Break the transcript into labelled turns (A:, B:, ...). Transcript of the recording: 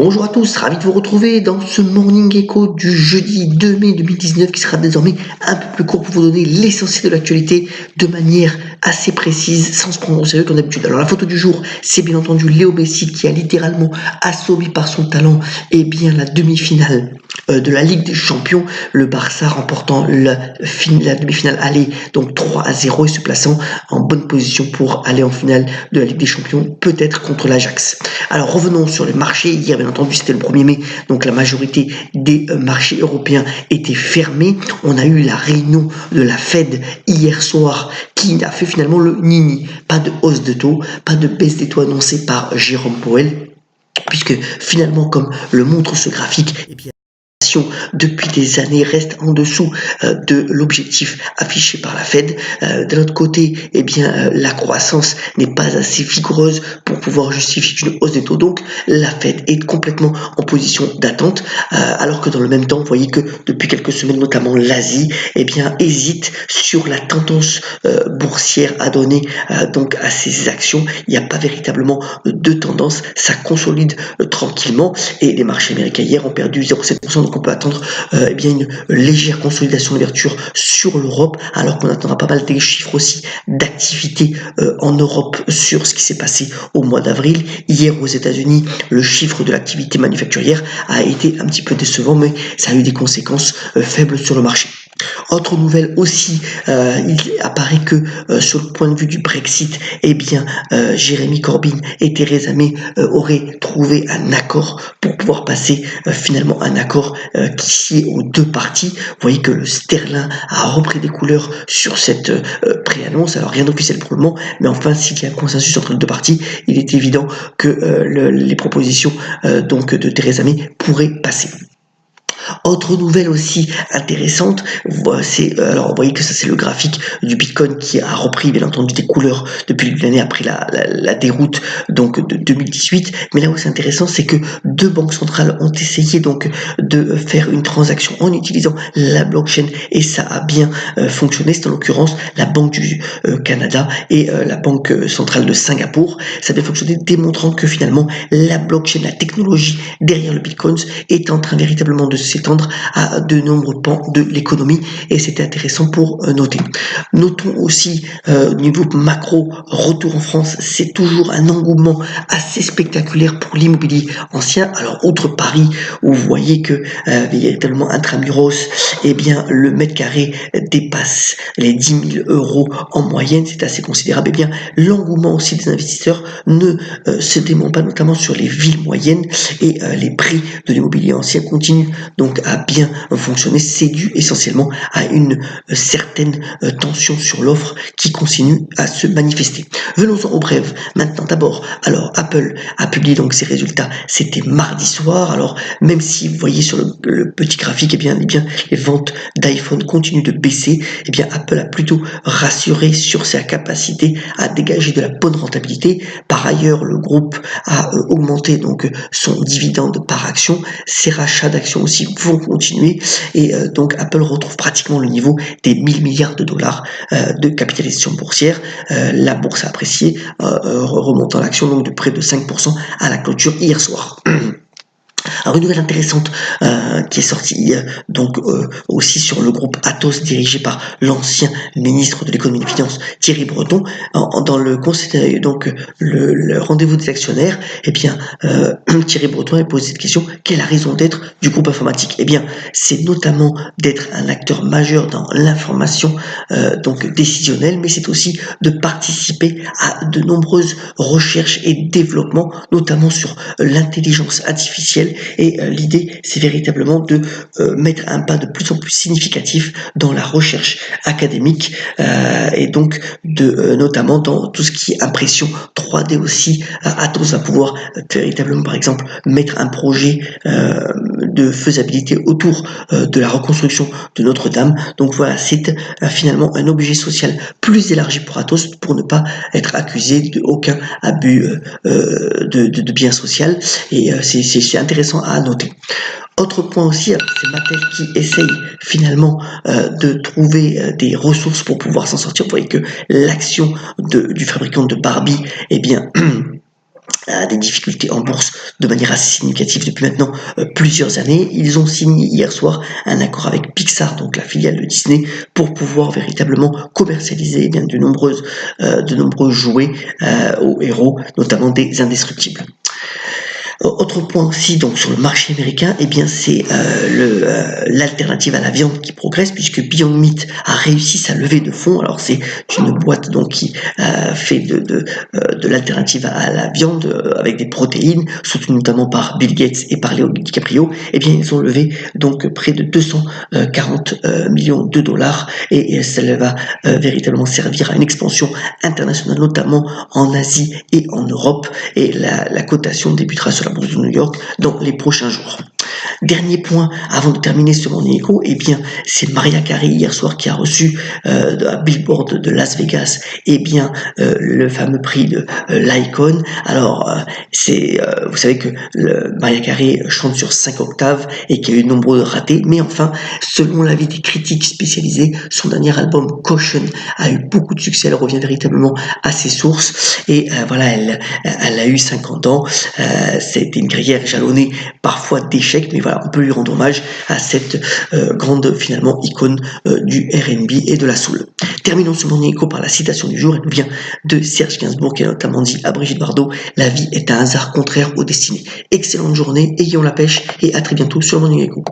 A: Bonjour à tous, ravi de vous retrouver dans ce Morning Echo du jeudi 2 mai 2019 qui sera désormais un peu plus court pour vous donner l'essentiel de l'actualité de manière assez précise, sans se prendre au sérieux comme d'habitude. Alors la photo du jour, c'est bien entendu Léo Messi qui a littéralement assommé par son talent la demi-finale de la Ligue des Champions, le Barça remportant la demi-finale aller donc 3-0 et se plaçant en bonne position pour aller en finale de la Ligue des Champions, peut-être contre l'Ajax. Alors revenons sur les marchés. Hier, bien entendu, c'était le 1er mai, donc la majorité des marchés européens étaient fermés. On a eu la réunion de la Fed hier soir qui a fait finalement le nini. Pas de hausse de taux, pas de baisse des taux annoncée par Jérôme Powell, puisque finalement, comme le montre ce graphique, depuis des années reste en dessous de l'objectif affiché par la Fed. D'un autre côté, la croissance n'est pas assez vigoureuse pour pouvoir justifier une hausse des taux. Donc, la Fed est complètement en position d'attente, alors que dans le même temps, vous voyez que depuis quelques semaines, notamment l'Asie, hésite sur la tendance boursière à donner donc à ces actions. Il n'y a pas véritablement de tendance, ça consolide tranquillement et les marchés américains hier ont perdu 0,7%. Donc on peut attendre une légère consolidation d'ouverture sur l'Europe, alors qu'on attendra pas mal des chiffres aussi d'activité en Europe sur ce qui s'est passé au mois d'avril. Hier aux États-Unis, le chiffre de l'activité manufacturière a été un petit peu décevant, mais ça a eu des conséquences faibles sur le marché. Autre nouvelle aussi, il apparaît que sur le point de vue du Brexit, Jérémy Corbyn et Theresa May auraient trouvé un accord pour pouvoir passer finalement un accord qui sied aux deux parties. Vous voyez que le sterling a repris des couleurs sur cette préannonce. Alors rien d'officiel pour le moment, mais enfin s'il y a un consensus entre les deux parties, il est évident que les propositions de Theresa May pourraient passer. Autre nouvelle aussi intéressante, alors vous voyez que ça c'est le graphique du Bitcoin qui a repris bien entendu des couleurs depuis l'année après la déroute donc de 2018. Mais là où c'est intéressant, c'est que deux banques centrales ont essayé donc de faire une transaction en utilisant la blockchain et ça a bien fonctionné. C'est en l'occurrence la Banque du Canada et la Banque centrale de Singapour. Ça a bien fonctionné, démontrant que finalement la blockchain, la technologie derrière le Bitcoin est en train véritablement de s'étendre à de nombreux pans de l'économie et c'était intéressant pour noter. Notons aussi au niveau macro, retour en France, c'est toujours un engouement assez spectaculaire pour l'immobilier ancien. Alors outre Paris où vous voyez que il y a tellement intramuros, le mètre carré dépasse les 10 000 euros en moyenne, c'est assez considérable. L'engouement aussi des investisseurs ne se dément pas, notamment sur les villes moyennes et les prix de l'immobilier ancien continuent donc à bien fonctionner. C'est dû essentiellement à une certaine tension sur l'offre qui continue à se manifester. Venons-en au bref. Maintenant, d'abord, alors Apple a publié donc ses résultats. C'était mardi soir. Alors même si vous voyez sur le petit graphique, les ventes d'iPhone continuent de baisser. Apple a plutôt rassuré sur sa capacité à dégager de la bonne rentabilité. Par ailleurs, le groupe a augmenté donc son dividende par action. Ses rachats d'actions aussi vont continuer et donc Apple retrouve pratiquement le niveau des 1000 milliards de dollars de capitalisation boursière. La bourse a apprécié, remontant l'action donc de près de 5% à la clôture hier soir. Alors une nouvelle intéressante qui est sortie aussi sur le groupe Atos dirigé par l'ancien ministre de l'économie et des finances Thierry Breton. Dans le conseil le rendez-vous des actionnaires, Thierry Breton a posé cette question: quelle est la raison d'être du groupe informatique? C'est notamment d'être un acteur majeur dans l'information décisionnelle, mais c'est aussi de participer à de nombreuses recherches et développements, notamment sur l'intelligence artificielle. Et l'idée, c'est véritablement de mettre un pas de plus en plus significatif dans la recherche académique et donc notamment dans tout ce qui est impression 3D aussi. Atos va pouvoir véritablement, par exemple, mettre un projet de faisabilité autour de la reconstruction de Notre-Dame. Donc voilà, c'est finalement un objet social plus élargi pour Atos pour ne pas être accusé d'aucun abus de bien social. Et c'est intéressant à noter. Autre point aussi, c'est Mattel qui essaye finalement de trouver des ressources pour pouvoir s'en sortir. Vous voyez que l'action du fabricant de Barbie, des difficultés en bourse de manière assez significative depuis maintenant plusieurs années. Ils ont signé hier soir un accord avec Pixar, donc la filiale de Disney, pour pouvoir véritablement commercialiser bien de nombreux jouets aux héros, notamment des indestructibles. Autre point aussi, donc sur le marché américain, eh bien c'est l'alternative à la viande qui progresse, puisque Beyond Meat a réussi sa levée de fonds. Alors c'est une boîte donc qui fait de l'alternative à la viande avec des protéines, soutenue notamment par Bill Gates et par Leo DiCaprio. Eh bien ils ont levé donc près de 240 millions de dollars, et cela va véritablement servir à une expansion internationale, notamment en Asie et en Europe, et la cotation débutera sur la bourse de New York dans les prochains jours. Dernier point avant de terminer ce Morning Echo, eh bien c'est Mariah Carey hier soir qui a reçu à Billboard de Las Vegas le fameux prix de l'Icon. Alors vous savez que Mariah Carey chante sur 5 octaves et qu'il y a eu de nombreux ratés, mais enfin selon l'avis des critiques spécialisés, son dernier album Caution a eu beaucoup de succès. Elle revient véritablement à ses sources, et elle a eu 50 ans. C'était une carrière jalonnée parfois d'échecs, mais voilà, on peut lui rendre hommage à cette grande finalement icône du R&B et de la soul. Terminons ce Morning Echo par la citation du jour. Elle nous vient de Serge Gainsbourg, qui a notamment dit à Brigitte Bardot: la vie est un hasard contraire aux destinées. Excellente journée, ayons la pêche, et à très bientôt sur Morning Echo.